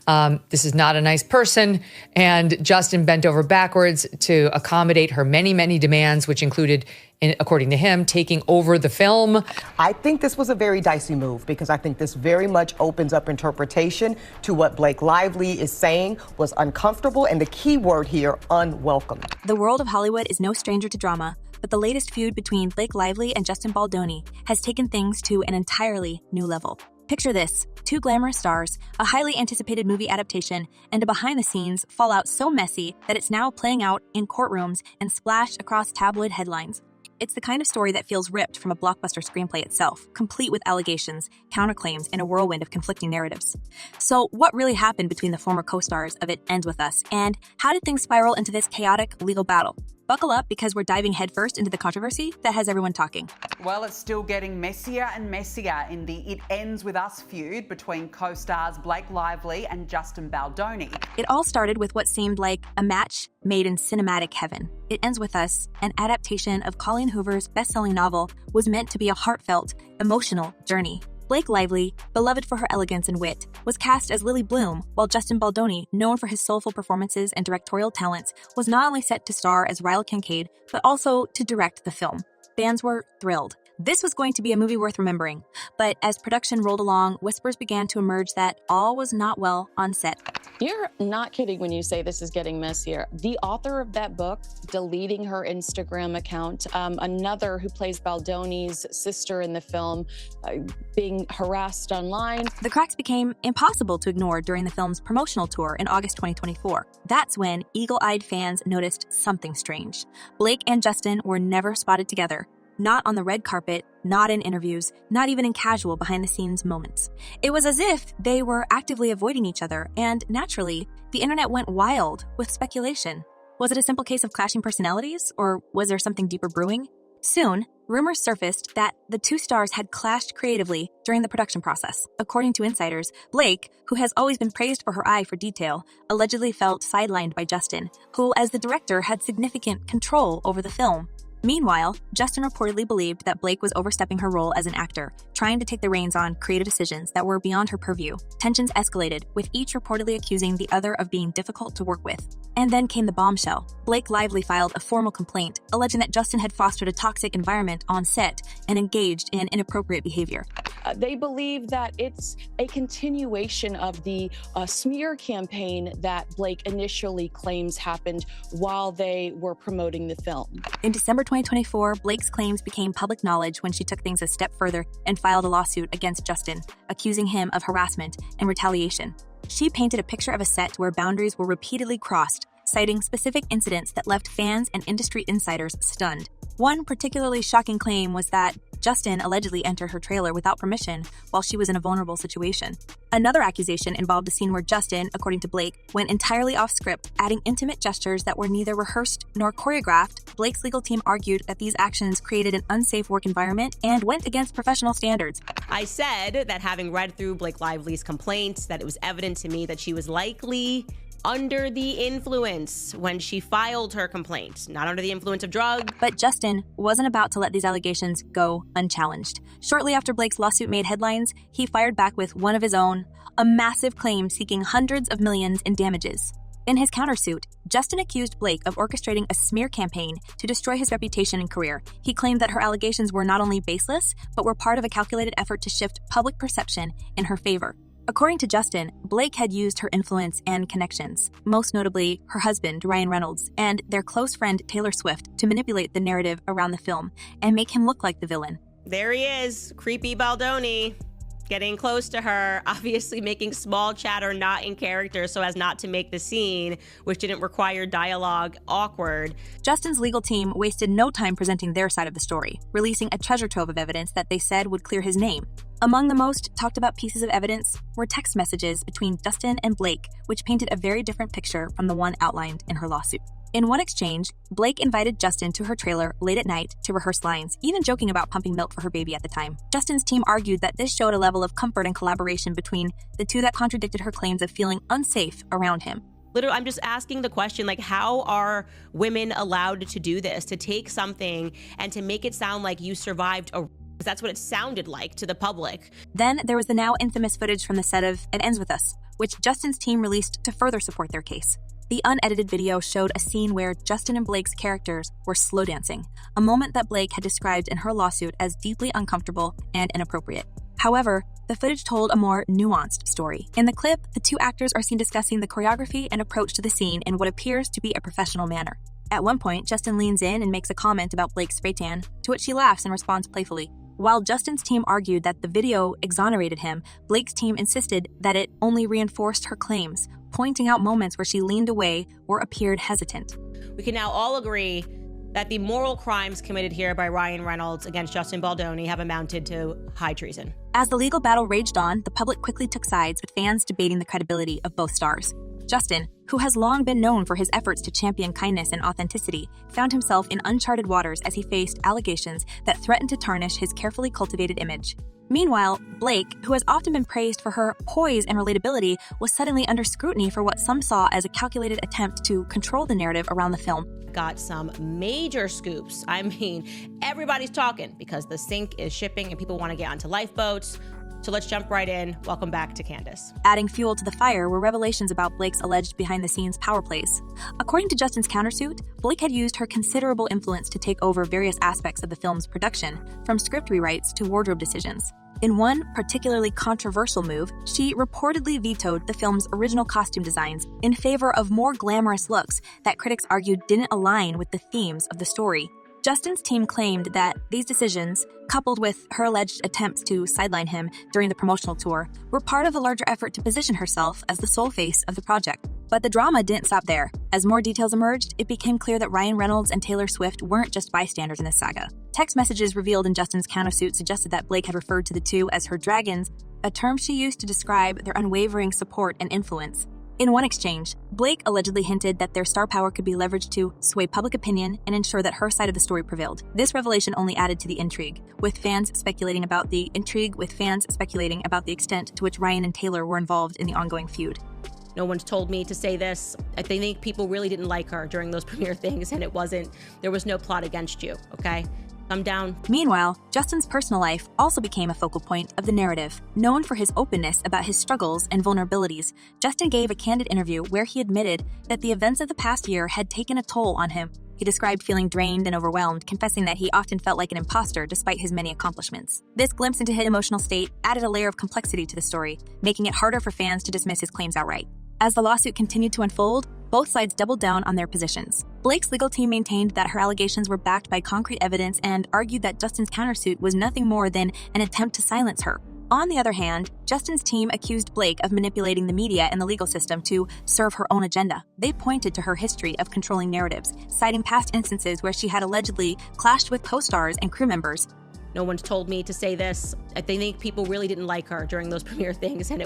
This is not a nice person. And Justin bent over backwards to accommodate her many, many demands, which included, according to him, taking over the film. I think this was a very dicey move because I think this very much opens up interpretation to what Blake Lively is saying was uncomfortable, and the key word here, unwelcome. The world of Hollywood is no stranger to drama, but the latest feud between Blake Lively and Justin Baldoni has taken things to an entirely new level. Picture this: two glamorous stars, a highly anticipated movie adaptation, and a behind-the-scenes fallout so messy that it's now playing out in courtrooms and splashed across tabloid headlines. It's the kind of story that feels ripped from a blockbuster screenplay itself, complete with allegations, counterclaims, and a whirlwind of conflicting narratives. So what really happened between the former co-stars of It Ends With Us, and how did things spiral into this chaotic legal battle? Buckle up, because we're diving headfirst into the controversy that has everyone talking. Well, it's still getting messier and messier in the It Ends With Us feud between co-stars Blake Lively and Justin Baldoni. It all started with what seemed like a match made in cinematic heaven. It Ends With Us, an adaptation of Colleen Hoover's best-selling novel, was meant to be a heartfelt, emotional journey. Blake Lively, beloved for her elegance and wit, was cast as Lily Bloom, while Justin Baldoni, known for his soulful performances and directorial talents, was not only set to star as Ryle Kincaid, but also to direct the film. Fans were thrilled. This was going to be a movie worth remembering, but as production rolled along, whispers began to emerge that all was not well on set. You're not kidding when you say this is getting messier. The author of that book deleting her Instagram account, another who plays Baldoni's sister in the film being harassed online. The cracks became impossible to ignore during the film's promotional tour in August 2024. That's when eagle-eyed fans noticed something strange. Blake and Justin were never spotted together. Not on the red carpet, not in interviews, not even in casual behind-the-scenes moments. It was as if they were actively avoiding each other, and naturally, the internet went wild with speculation. Was it a simple case of clashing personalities, or was there something deeper brewing? Soon, rumors surfaced that the two stars had clashed creatively during the production process. According to insiders, Blake, who has always been praised for her eye for detail, allegedly felt sidelined by Justin, who, as the director, had significant control over the film. Meanwhile, Justin reportedly believed that Blake was overstepping her role as an actor, trying to take the reins on creative decisions that were beyond her purview. Tensions escalated, with each reportedly accusing the other of being difficult to work with. And then came the bombshell. Blake Lively filed a formal complaint, alleging that Justin had fostered a toxic environment on set and engaged in inappropriate behavior. They believe that it's a continuation of the smear campaign that Blake initially claims happened while they were promoting the film. In December 2024, Blake's claims became public knowledge when she took things a step further and filed a lawsuit against Justin, accusing him of harassment and retaliation. She painted a picture of a set where boundaries were repeatedly crossed, citing specific incidents that left fans and industry insiders stunned. One particularly shocking claim was that Justin allegedly entered her trailer without permission while she was in a vulnerable situation. Another accusation involved a scene where Justin, according to Blake, went entirely off script, adding intimate gestures that were neither rehearsed nor choreographed. Blake's legal team argued that these actions created an unsafe work environment and went against professional standards. I said that having read through Blake Lively's complaints, that it was evident to me that she was likely under the influence when she filed her complaint, not under the influence of drugs. But Justin wasn't about to let these allegations go unchallenged. Shortly after Blake's lawsuit made headlines, he fired back with one of his own, a massive claim seeking hundreds of millions in damages. In his countersuit, Justin accused Blake of orchestrating a smear campaign to destroy his reputation and career. He claimed that her allegations were not only baseless, but were part of a calculated effort to shift public perception in her favor. According to Justin, Blake had used her influence and connections, most notably her husband, Ryan Reynolds, and their close friend, Taylor Swift, to manipulate the narrative around the film and make him look like the villain. There he is, creepy Baldoni, getting close to her, obviously making small chatter not in character so as not to make the scene, which didn't require dialogue, awkward. Justin's legal team wasted no time presenting their side of the story, releasing a treasure trove of evidence that they said would clear his name. Among the most talked about pieces of evidence were text messages between Justin and Blake, which painted a very different picture from the one outlined in her lawsuit. In one exchange, Blake invited Justin to her trailer late at night to rehearse lines, even joking about pumping milk for her baby at the time. Justin's team argued that this showed a level of comfort and collaboration between the two that contradicted her claims of feeling unsafe around him. Literally, I'm just asking the question, like, how are women allowed to do this, to take something and to make it sound like you survived a... That's what it sounded like to the public. Then there was the now infamous footage from the set of It Ends With Us, which Justin's team released to further support their case. The unedited video showed a scene where Justin and Blake's characters were slow dancing, a moment that Blake had described in her lawsuit as deeply uncomfortable and inappropriate. However, the footage told a more nuanced story. In the clip, the two actors are seen discussing the choreography and approach to the scene in what appears to be a professional manner. At one point, Justin leans in and makes a comment about Blake's spray tan, to which she laughs and responds playfully. While Justin's team argued that the video exonerated him, Blake's team insisted that it only reinforced her claims, pointing out moments where she leaned away or appeared hesitant. We can now all agree that the moral crimes committed here by Ryan Reynolds against Justin Baldoni have amounted to high treason. As the legal battle raged on, the public quickly took sides, with fans debating the credibility of both stars. Justin, who has long been known for his efforts to champion kindness and authenticity, found himself in uncharted waters as he faced allegations that threatened to tarnish his carefully cultivated image. Meanwhile, Blake, who has often been praised for her poise and relatability, was suddenly under scrutiny for what some saw as a calculated attempt to control the narrative around the film. Got some major scoops. I mean, everybody's talking because the sink is shipping and people want to get onto lifeboats. So let's jump right in. Welcome back to Candace. Adding fuel to the fire were revelations about Blake's alleged behind-the-scenes power plays. According to Justin's countersuit, Blake had used her considerable influence to take over various aspects of the film's production, from script rewrites to wardrobe decisions. In one particularly controversial move, she reportedly vetoed the film's original costume designs in favor of more glamorous looks that critics argued didn't align with the themes of the story. Justin's team claimed that these decisions, coupled with her alleged attempts to sideline him during the promotional tour, were part of a larger effort to position herself as the sole face of the project. But the drama didn't stop there. As more details emerged, it became clear that Ryan Reynolds and Taylor Swift weren't just bystanders in this saga. Text messages revealed in Justin's countersuit suggested that Blake had referred to the two as her dragons, a term she used to describe their unwavering support and influence. In one exchange, Blake allegedly hinted that their star power could be leveraged to sway public opinion and ensure that her side of the story prevailed. This revelation only added to the intrigue, with fans speculating about the extent to which Ryan and Taylor were involved in the ongoing feud. No one's told me to say this. I think people really didn't like her during those premiere things, and there was no plot against you, okay? Come down. Meanwhile, Justin's personal life also became a focal point of the narrative. Known for his openness about his struggles and vulnerabilities, Justin gave a candid interview where he admitted that the events of the past year had taken a toll on him. He described feeling drained and overwhelmed, confessing that he often felt like an imposter despite his many accomplishments. This glimpse into his emotional state added a layer of complexity to the story, making it harder for fans to dismiss his claims outright. As the lawsuit continued to unfold, both sides doubled down on their positions. Blake's legal team maintained that her allegations were backed by concrete evidence and argued that Justin's countersuit was nothing more than an attempt to silence her. On the other hand, Justin's team accused Blake of manipulating the media and the legal system to serve her own agenda. They pointed to her history of controlling narratives, citing past instances where she had allegedly clashed with co-stars and crew members. No one's told me to say this. I think people really didn't like her during those premiere things, and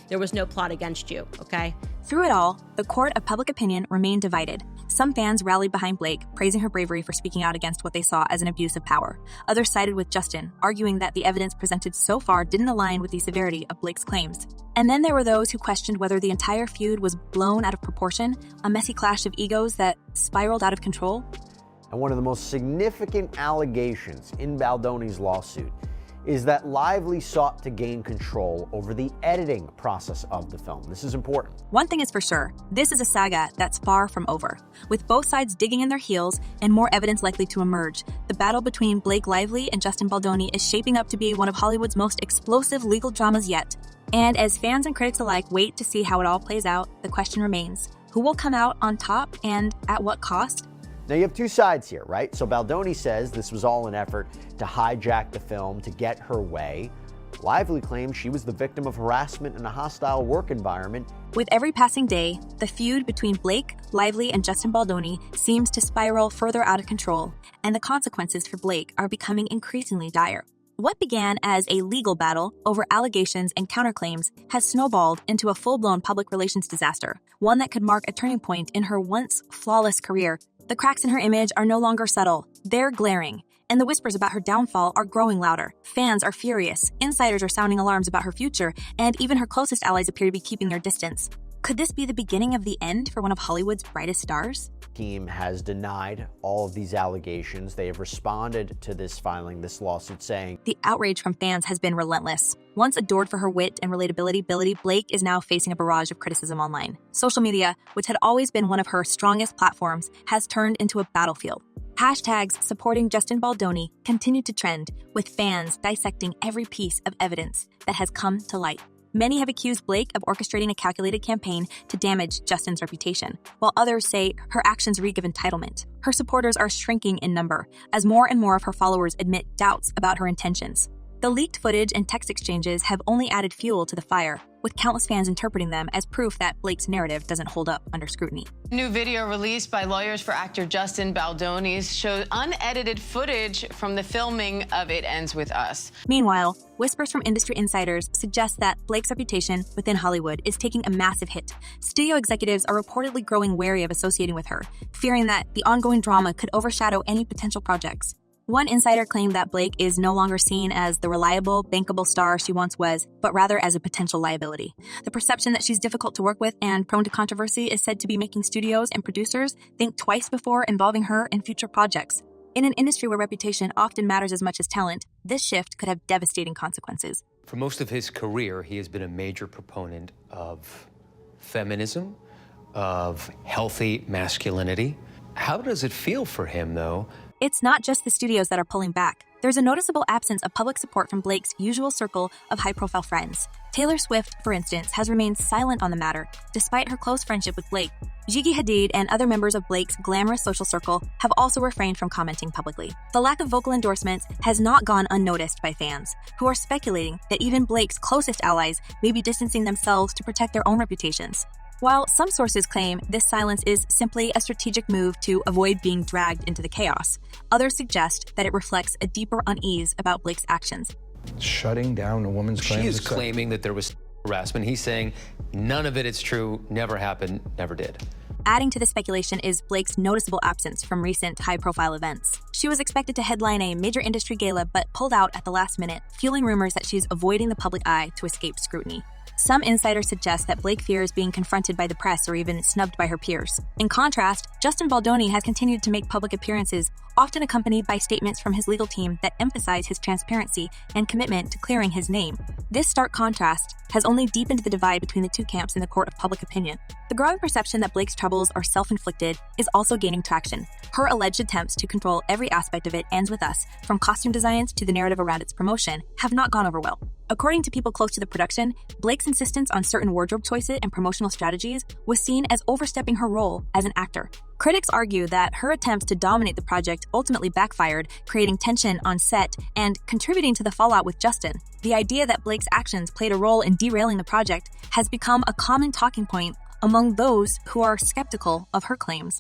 there was no plot against you, okay? Through it all, the court of public opinion remained divided. Some fans rallied behind Blake, praising her bravery for speaking out against what they saw as an abuse of power. Others sided with Justin, arguing that the evidence presented so far didn't align with the severity of Blake's claims. And then there were those who questioned whether the entire feud was blown out of proportion, a messy clash of egos that spiraled out of control. And one of the most significant allegations in Baldoni's lawsuit is that Lively sought to gain control over the editing process of the film. This is important. One thing is for sure, this is a saga that's far from over. With both sides digging in their heels and more evidence likely to emerge, the battle between Blake Lively and Justin Baldoni is shaping up to be one of Hollywood's most explosive legal dramas yet. And as fans and critics alike wait to see how it all plays out, the question remains, who will come out on top and at what cost? Now you have two sides here, right? So Baldoni says this was all an effort to hijack the film to get her way. Lively claims she was the victim of harassment in a hostile work environment. With every passing day, the feud between Blake, Lively, and Justin Baldoni seems to spiral further out of control, and the consequences for Blake are becoming increasingly dire. What began as a legal battle over allegations and counterclaims has snowballed into a full-blown public relations disaster, one that could mark a turning point in her once flawless career. The cracks in her image are no longer subtle, they're glaring, and the whispers about her downfall are growing louder. Fans are furious, insiders are sounding alarms about her future, and even her closest allies appear to be keeping their distance. Could this be the beginning of the end for one of Hollywood's brightest stars? Team has denied all of these allegations. They have responded to this lawsuit saying, The outrage from fans has been relentless. Once adored for her wit and relatability, Blake is now facing a barrage of criticism online. Social media, which had always been one of her strongest platforms, has turned into a battlefield. Hashtags supporting Justin Baldoni continue to trend, with fans dissecting every piece of evidence that has come to light. Many have accused Blake of orchestrating a calculated campaign to damage Justin's reputation, while others say her actions reek of entitlement. Her supporters are shrinking in number, as more and more of her followers admit doubts about her intentions. The leaked footage and text exchanges have only added fuel to the fire, with countless fans interpreting them as proof that Blake's narrative doesn't hold up under scrutiny. New video released by lawyers for actor Justin Baldoni shows unedited footage from the filming of It Ends With Us. Meanwhile, whispers from industry insiders suggest that Blake's reputation within Hollywood is taking a massive hit. Studio executives are reportedly growing wary of associating with her, fearing that the ongoing drama could overshadow any potential projects. One insider claimed that Blake is no longer seen as the reliable, bankable star she once was, but rather as a potential liability. The perception that she's difficult to work with and prone to controversy is said to be making studios and producers think twice before involving her in future projects. In an industry where reputation often matters as much as talent, this shift could have devastating consequences. For most of his career, he has been a major proponent of feminism, of healthy masculinity. How does it feel for him, though? It's not just the studios that are pulling back. There's a noticeable absence of public support from Blake's usual circle of high-profile friends. Taylor Swift, for instance, has remained silent on the matter, despite her close friendship with Blake. Gigi Hadid and other members of Blake's glamorous social circle have also refrained from commenting publicly. The lack of vocal endorsements has not gone unnoticed by fans, who are speculating that even Blake's closest allies may be distancing themselves to protect their own reputations. While some sources claim this silence is simply a strategic move to avoid being dragged into the chaos, others suggest that it reflects a deeper unease about Blake's actions. Shutting down a woman's claims. She is claiming that there was harassment. He's saying none of it is true, never happened, never did. Adding to the speculation is Blake's noticeable absence from recent high-profile events. She was expected to headline a major industry gala but pulled out at the last minute, fueling rumors that she's avoiding the public eye to escape scrutiny. Some insiders suggest that Blake fears being confronted by the press or even snubbed by her peers. In contrast, Justin Baldoni has continued to make public appearances, often accompanied by statements from his legal team that emphasize his transparency and commitment to clearing his name. This stark contrast has only deepened the divide between the two camps in the court of public opinion. The growing perception that Blake's troubles are self-inflicted is also gaining traction. Her alleged attempts to control every aspect of It Ends With Us, from costume designs to the narrative around its promotion, have not gone over well. According to people close to the production, Blake's insistence on certain wardrobe choices and promotional strategies was seen as overstepping her role as an actor. Critics argue that her attempts to dominate the project ultimately backfired, creating tension on set and contributing to the fallout with Justin. The idea that Blake's actions played a role in derailing the project has become a common talking point among those who are skeptical of her claims.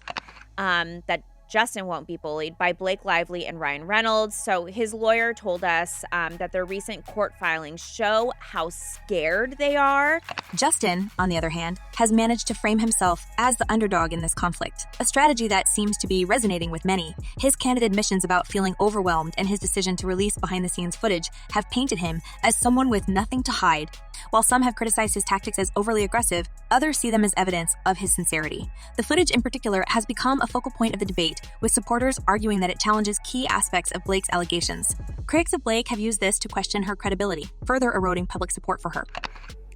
That Justin won't be bullied by Blake Lively and Ryan Reynolds. So his lawyer told us that their recent court filings show how scared they are. Justin, on the other hand, has managed to frame himself as the underdog in this conflict, a strategy that seems to be resonating with many. His candid admissions about feeling overwhelmed and his decision to release behind-the-scenes footage have painted him as someone with nothing to hide. While some have criticized his tactics as overly aggressive, others see them as evidence of his sincerity. The footage in particular has become a focal point of the debate, with supporters arguing that it challenges key aspects of Blake's allegations. Critics of Blake have used this to question her credibility, further eroding public support for her.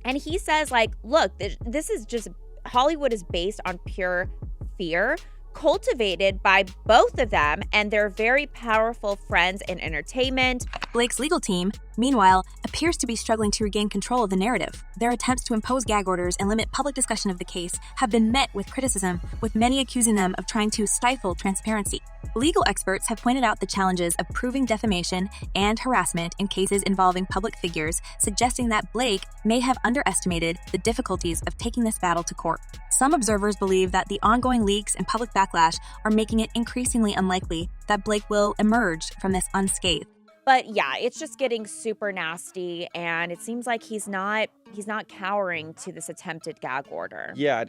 And he says, look, this is just, Hollywood is based on pure fear, cultivated by both of them and their very powerful friends in entertainment. Blake's legal team, meanwhile, appears to be struggling to regain control of the narrative. Their attempts to impose gag orders and limit public discussion of the case have been met with criticism, with many accusing them of trying to stifle transparency. Legal experts have pointed out the challenges of proving defamation and harassment in cases involving public figures, suggesting that Blake may have underestimated the difficulties of taking this battle to court. Some observers believe that the ongoing leaks and public backlash are making it increasingly unlikely that Blake will emerge from this unscathed. But yeah, it's just getting super nasty, and it seems like he's not he's not cowering to this attempted gag order. Yeah,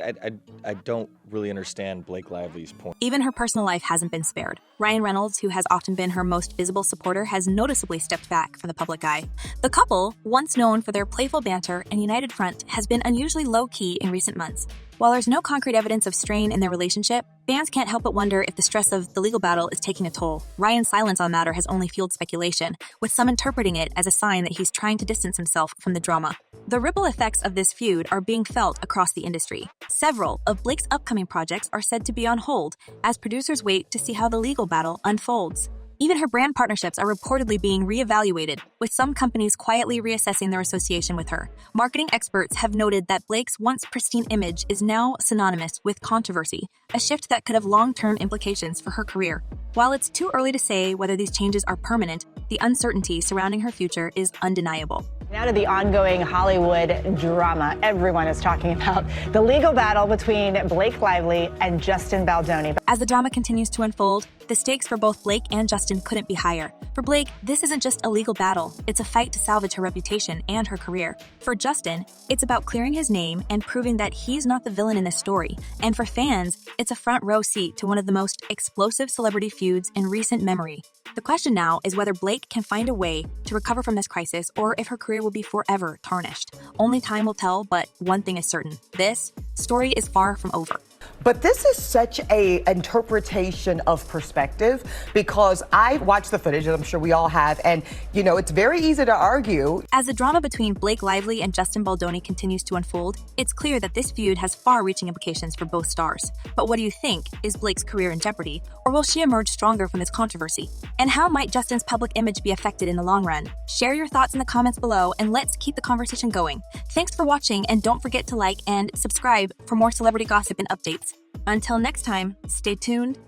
I don't really understand Blake Lively's point. Even her personal life hasn't been spared. Ryan Reynolds, who has often been her most visible supporter, has noticeably stepped back from the public eye. The couple, once known for their playful banter and united front, has been unusually low-key in recent months. While there's no concrete evidence of strain in their relationship, fans can't help but wonder if the stress of the legal battle is taking a toll. Ryan's silence on the matter has only fueled speculation, with some interpreting it as a sign that he's trying to distance himself from the drama. The ripple effects of this feud are being felt across the industry. Several of Blake's upcoming projects are said to be on hold as producers wait to see how the legal battle unfolds. Even her brand partnerships are reportedly being reevaluated, with some companies quietly reassessing their association with her. Marketing experts have noted that Blake's once pristine image is now synonymous with controversy, a shift that could have long-term implications for her career. While it's too early to say whether these changes are permanent, the uncertainty surrounding her future is undeniable. Now to the ongoing Hollywood drama everyone is talking about, the legal battle between Blake Lively and Justin Baldoni. As the drama continues to unfold, the stakes for both Blake and Justin couldn't be higher. For Blake, this isn't just a legal battle, it's a fight to salvage her reputation and her career. For Justin, it's about clearing his name and proving that he's not the villain in this story. And for fans, it's a front row seat to one of the most explosive celebrity feuds in recent memory. The question now is whether Blake can find a way to recover from this crisis or if her career will be forever tarnished. Only time will tell, but one thing is certain. This story is far from over. But this is such a interpretation of perspective, because I watched the footage, and I'm sure we all have, and, you know, it's very easy to argue. As the drama between Blake Lively and Justin Baldoni continues to unfold, it's clear that this feud has far-reaching implications for both stars. But what do you think? Is Blake's career in jeopardy, or will she emerge stronger from this controversy? And how might Justin's public image be affected in the long run? Share your thoughts in the comments below, and let's keep the conversation going. Thanks for watching, and don't forget to like and subscribe for more celebrity gossip and updates. Until next time, stay tuned